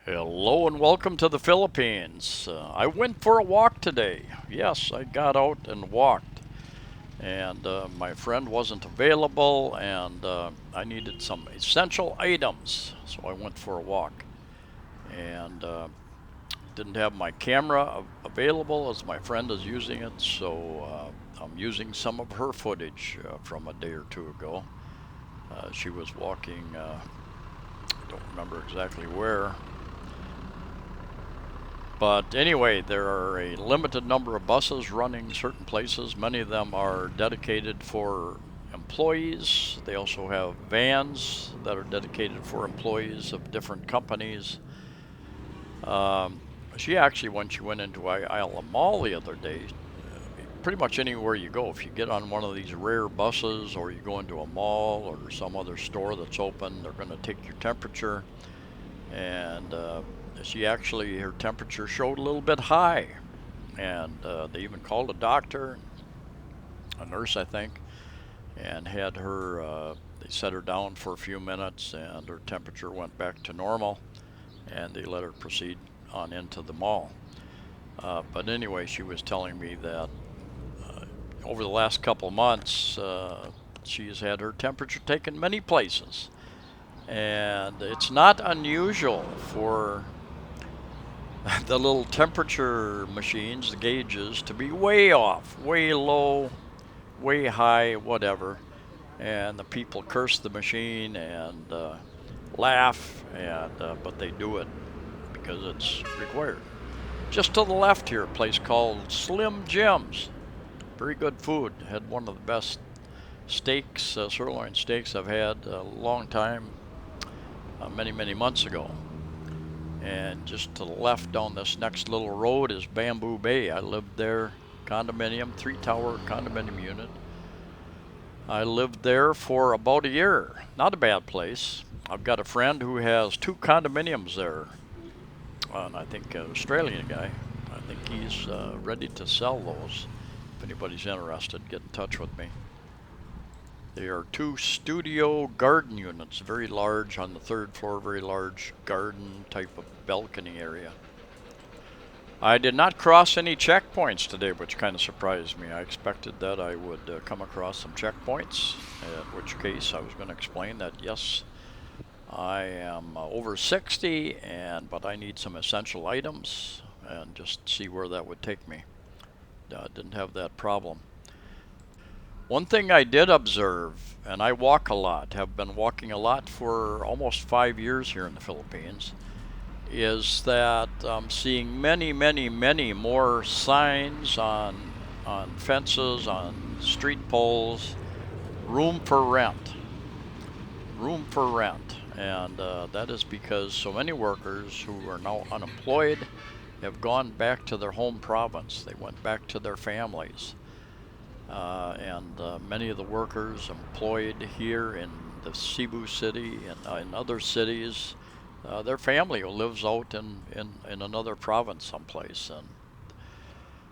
Hello and welcome to the Philippines. I went for a walk today. Yes, I got out and walked. And my friend wasn't available, and I needed some essential items. So I went for a walk. And didn't have my camera available as my friend is using it, so I'm using some of her footage from a day or two ago. She was walking, I don't remember exactly where. But anyway, there are a limited number of buses running certain places. Many of them are dedicated for employees. They also have vans that are dedicated for employees of different companies. Um, she actually, when she went into Isla Mall the other day, pretty much anywhere you go, if you get on one of these rare buses or you go into a mall or some other store that's open, they're going to take your temperature. And she actually, her temperature showed a little bit high. And they even called a doctor, a nurse, I think, and had her, they set her down for a few minutes and her temperature went back to normal and they let her proceed on into the mall. But anyway, she was telling me that over the last couple of months, she has had her temperature taken many places. And it's not unusual for the little temperature machines, the gauges, to be way off, way low, way high, whatever. And the people curse the machine and laugh, and but they do it because it's required. Just to the left here, a place called Slim Jim's. Very good food. Had one of the best steaks, sirloin steaks I've had a long time, many, many months ago. And just to the left down this next little road is Bamboo Bay. I lived there, condominium, 3-tower condominium unit. I lived there for about a year. Not a bad place. I've got a friend who has 2 condominiums there, and I think an Australian guy. I think he's ready to sell those. If anybody's interested, get in touch with me. They are 2 studio garden units, very large on the 3rd floor, very large garden type of balcony area. I did not cross any checkpoints today, which kind of surprised me. I expected that I would come across some checkpoints, in which case I was going to explain that yes, I am over 60, but I need some essential items and just see where that would take me. Didn't have that problem. One thing I did observe, and I walk a lot, have been walking a lot for almost 5 years here in the Philippines, is that I'm seeing many, many, many more signs on fences, on street poles, room for rent, room for rent. And that is because so many workers who are now unemployed have gone back to their home province. They went back to their families. And many of the workers employed here in the Cebu city and in other cities, their family lives out in another province someplace. And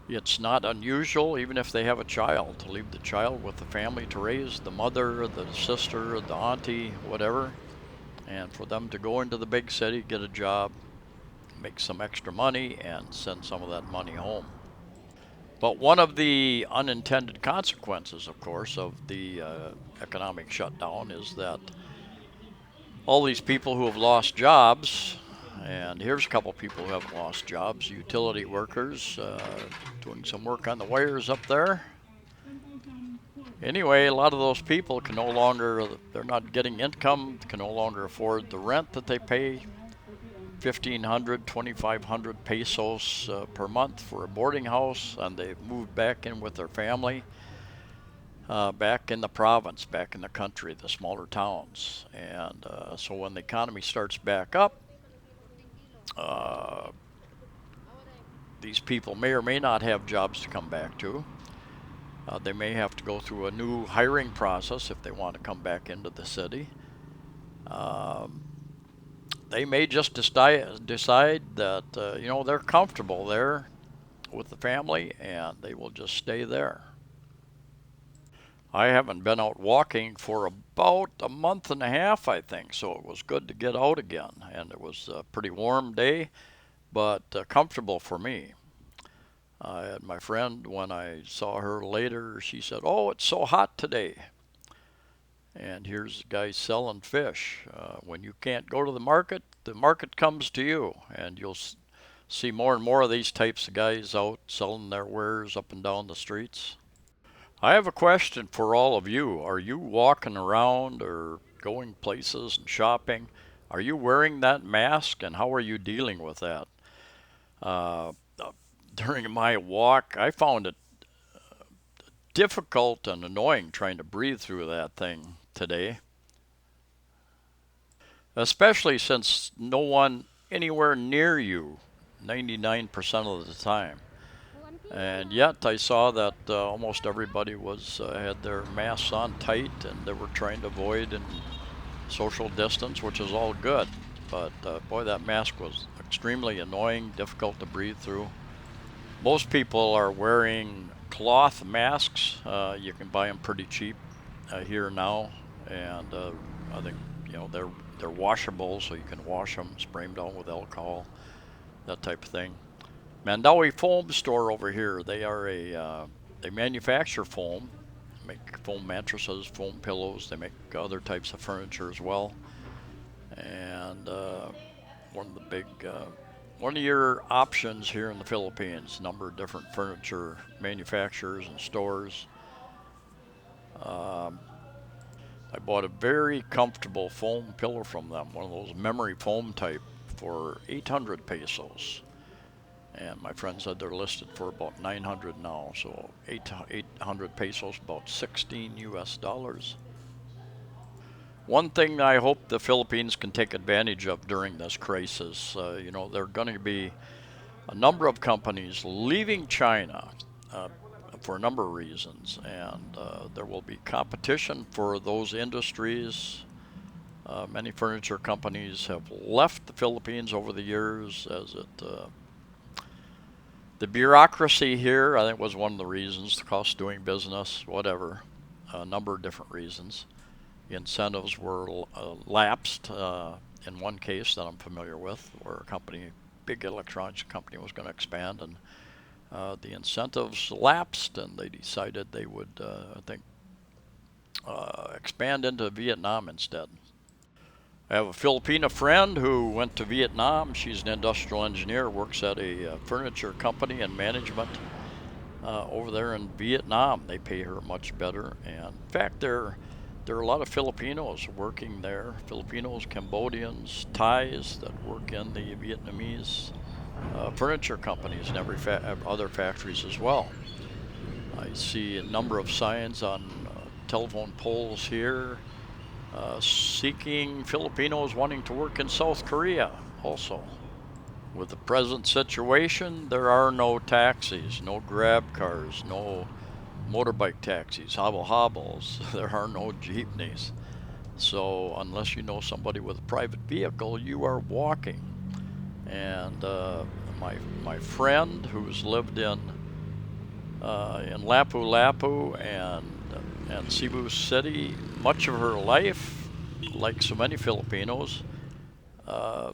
it's not unusual, even if they have a child, to leave the child with the family to raise, the mother, the sister, the auntie, whatever, and for them to go into the big city, get a job, make some extra money, and send some of that money home. But one of the unintended consequences, of course, of the economic shutdown is that all these people who have lost jobs, and here's a couple people who have lost jobs, utility workers doing some work on the wires up there. Anyway, a lot of those people can no longer, they're not getting income, can no longer afford the rent that they pay, 1,500, 2,500 pesos per month for a boarding house, and they've moved back in with their family, back in the province, back in the country, the smaller towns. And so when the economy starts back up, uh, these people may or may not have jobs to come back to. They may have to go through a new hiring process if they want to come back into the city. Um, they may just decide that they're comfortable there with the family and they will just stay there. I haven't been out walking for about a month and a half, I think, so it was good to get out again. And it was a pretty warm day, but comfortable for me. And my friend, when I saw her later, she said, "Oh, it's so hot today." And here's a guy selling fish. When you can't go to the market comes to you, and you'll see more and more of these types of guys out selling their wares up and down the streets. I have a question for all of you. Are you walking around or going places and shopping? Are you wearing that mask, and how are you dealing with that? Uh, During my walk, I found it difficult and annoying trying to breathe through that thing today, especially since no one anywhere near you 99% of the time. And yet I saw that almost everybody was had their masks on tight, and they were trying to avoid and social distance, which is all good. But boy, that mask was extremely annoying, difficult to breathe through. Most people are wearing cloth masks. You can buy them pretty cheap here now, and I think they're washable, so you can wash them, spray them down with alcohol, that type of thing. Mandawi Foam Store over here. They manufacture foam, make foam mattresses, foam pillows. They make other types of furniture as well. And one of the big one of your options here in the Philippines. A number of different furniture manufacturers and stores. Um, I bought a very comfortable foam pillow from them, one of those memory foam type, for 800 pesos. And my friend said they're listed for about 900 now, so 800 pesos, about 16 US dollars. One thing I hope the Philippines can take advantage of during this crisis, there are going to be a number of companies leaving China uh, for a number of reasons, and there will be competition for those industries. Many furniture companies have left the Philippines over the years as the bureaucracy here, I think, was one of the reasons, the cost of doing business, whatever, a number of different reasons. The incentives were lapsed in one case that I'm familiar with, where a company, big electronics company, was going to expand, and the incentives lapsed, and they decided they would, I think, expand into Vietnam instead. I have a Filipina friend who went to Vietnam. She's an industrial engineer, works at a furniture company and management over there in Vietnam. They pay her much better. And in fact, there are a lot of Filipinos working there. Filipinos, Cambodians, Thais that work in the Vietnamese furniture companies and other factories as well. I see a number of signs on telephone poles here seeking Filipinos wanting to work in South Korea also. With the present situation, there are no taxis, no grab cars, no motorbike taxis, hobble hobbles. There are no jeepneys. So unless you know somebody with a private vehicle, you are walking. And my friend who's lived in Lapu-Lapu and Cebu City much of her life, like so many Filipinos, uh,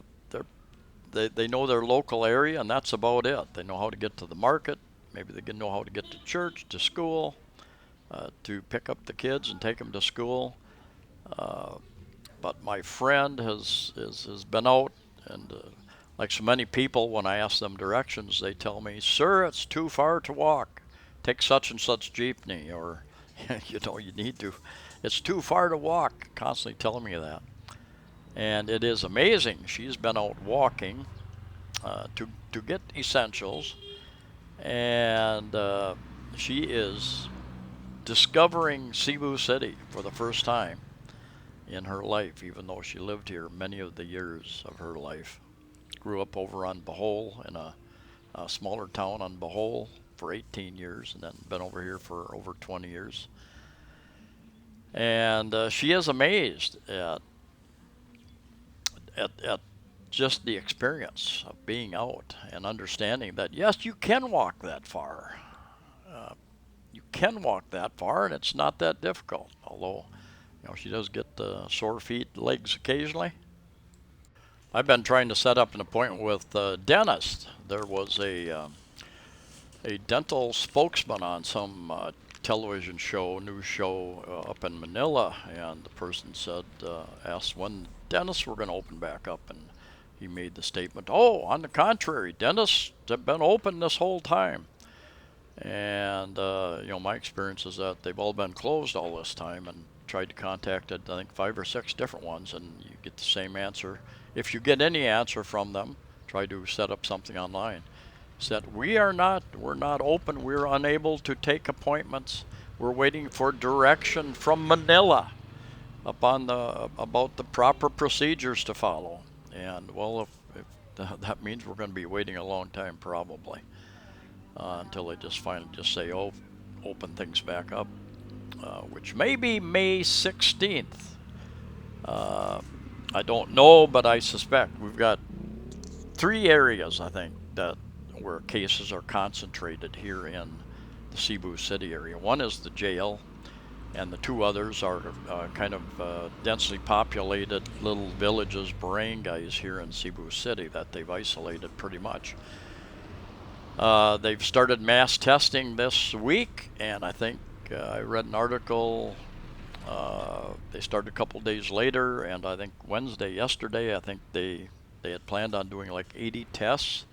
they know their local area, and that's about it. They know how to get to the market. Maybe they can know how to get to church, to school, to pick up the kids and take them to school. Uh, but my friend has been out, and like so many people, when I ask them directions, they tell me, "Sir, it's too far to walk. Take such and such jeepney," or you need to. It's too far to walk. Constantly telling me that, and it is amazing. She's been out walking to get essentials, and she is discovering Cebu City for the first time in her life, even though she lived here many of the years of her life. Grew up over on Bohol in a smaller town on Bohol for 18 years, and then been over here for over 20 years. And she is amazed at just the experience of being out and understanding that yes, you can walk that far. Uh, you can walk that far, and it's not that difficult. Although, she does get sore feet, legs occasionally. I've been trying to set up an appointment with a dentist. There was a dental spokesman on some television show, news show up in Manila, and the person asked when dentists were going to open back up, and he made the statement, "Oh, on the contrary, dentists have been open this whole time." And my experience is that they've all been closed all this time, and tried to contact I think 5 or 6 different ones, and you get the same answer. If you get any answer from them, try to set up something online. Said we're not open. We're unable to take appointments. We're waiting for direction from Manila about the proper procedures to follow. And well, if that means we're going to be waiting a long time probably until they just finally just say, oh, open things back up, which may be May 16th. I don't know, but I suspect we've got 3 areas, I think, that where cases are concentrated here in the Cebu City area. One is the jail, and the 2 others are kind of densely populated little villages, barangays here in Cebu City that they've isolated pretty much. They've started mass testing this week, and I think I read an article. They started a couple days later, and I think yesterday, I think they had planned on doing like 80 tests,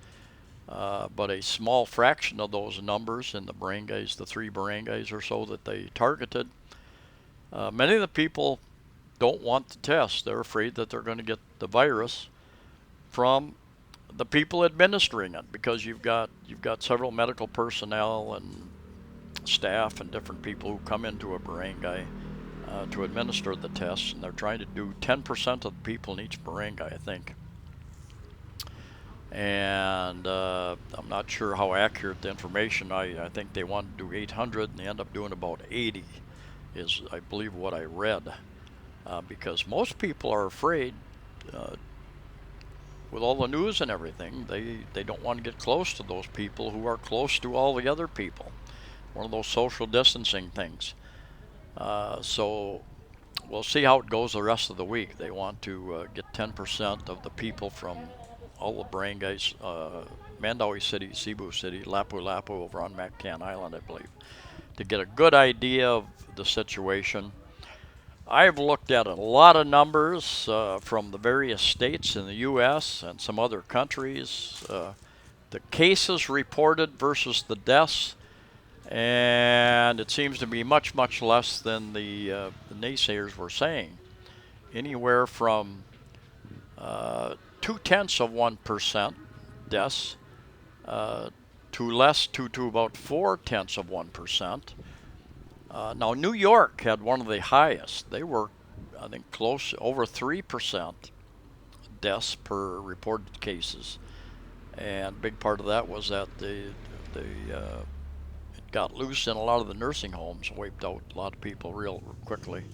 but a small fraction of those numbers in the 3 barangays or so that they targeted. Many of the people don't want the test. They're afraid that they're going to get the virus from the people administering it, because you've got several medical personnel and staff and different people who come into a barangay to administer the tests, and they're trying to do 10% of the people in each barangay, I think. And I'm not sure how accurate the information. I think they want to do 800, and they end up doing about 80, is I believe what I read, because most people are afraid. With all the news and everything, they don't want to get close to those people who are close to all the other people. One of those social distancing things. So we'll see how it goes the rest of the week. They want to get 10% of the people from all the barangays, Mandaue City, Cebu City, Lapu-Lapu over on Mactan Island, I believe, to get a good idea of the situation. I've looked at a lot of numbers from the various states in the U.S. and some other countries, the cases reported versus the deaths, and it seems to be much, much less than the naysayers were saying. Anywhere from 0.2% deaths to about 0.4%. Now, New York had one of the highest. They were, I think, close over 3% deaths per reported cases, and a big part of that was that it got loose in a lot of the nursing homes, wiped out a lot of people real quickly.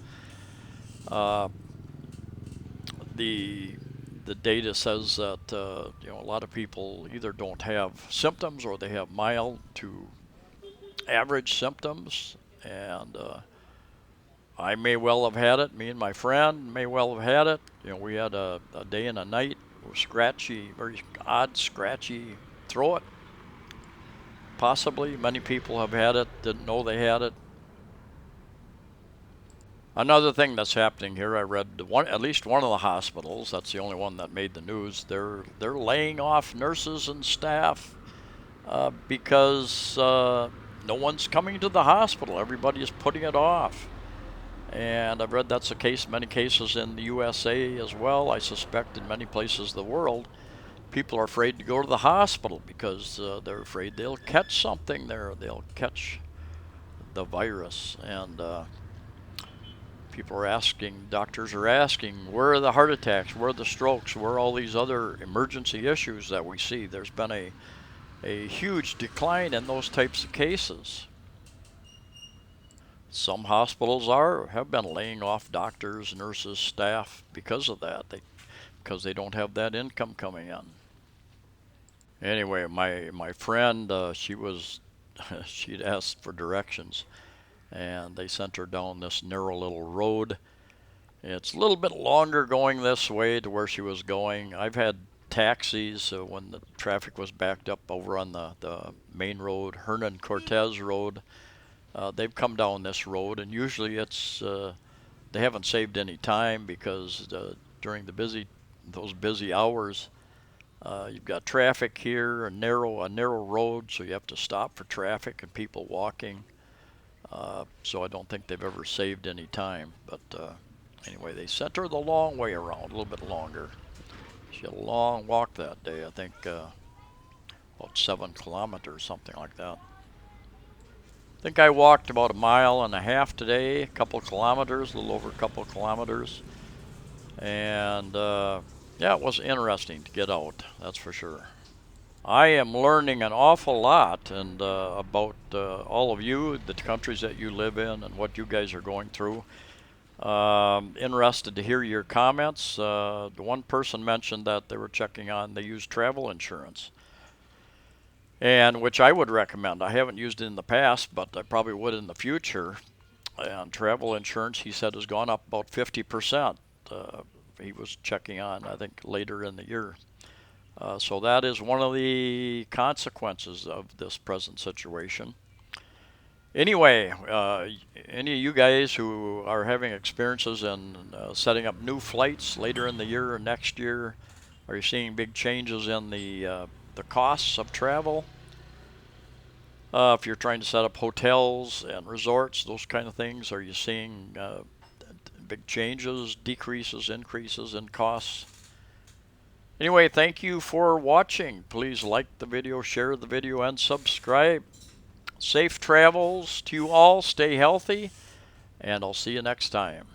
The data says that a lot of people either don't have symptoms or they have mild to average symptoms, and I may well have had it. Me and my friend may well have had it. We had a day and a night with scratchy, very odd, scratchy throat. Possibly. Many people have had it, didn't know they had it. Another thing that's happening here, I read at least one of the hospitals, that's the only one that made the news, they're laying off nurses and staff because no one's coming to the hospital. Everybody is putting it off. And I've read that's the case in many cases in the USA as well. I suspect in many places of the world, people are afraid to go to the hospital because they're afraid they'll catch something there. They'll catch the virus. And doctors are asking, where are the heart attacks, where are the strokes, where are all these other emergency issues that we see? There's been a huge decline in those types of cases. Some hospitals have been laying off doctors, nurses, staff because of that, because they don't have that income coming in. Anyway, my friend, she was she'd asked for directions, and they sent her down this narrow little road. It's a little bit longer going this way to where she was going. I've had taxis when the traffic was backed up over on the main road, Hernan Cortez Road. They've come down this road, and usually they haven't saved any time because during those busy hours, you've got traffic here, a narrow road, so you have to stop for traffic and people walking. So I don't think they've ever saved any time. But anyway, they sent her the long way around, a little bit longer. She had a long walk that day, I think about 7 kilometers, something like that. I think I walked about a mile and a half today, a couple kilometers, a little over a couple kilometers. And yeah, it was interesting to get out, that's for sure. I am learning an awful lot and about all of you, the countries that you live in, and what you guys are going through. Interested to hear your comments. The one person mentioned that they were checking on, they use travel insurance, and which I would recommend. I haven't used it in the past, but I probably would in the future. And travel insurance, he said, has gone up about 50%. He was checking on, I think, later in the year. So that is one of the consequences of this present situation. Anyway, any of you guys who are having experiences in setting up new flights later in the year or next year, are you seeing big changes in the costs of travel? If you're trying to set up hotels and resorts, those kind of things, are you seeing big changes, decreases, increases in costs? Anyway, thank you for watching. Please like the video, share the video, and subscribe. Safe travels to you all. Stay healthy, and I'll see you next time.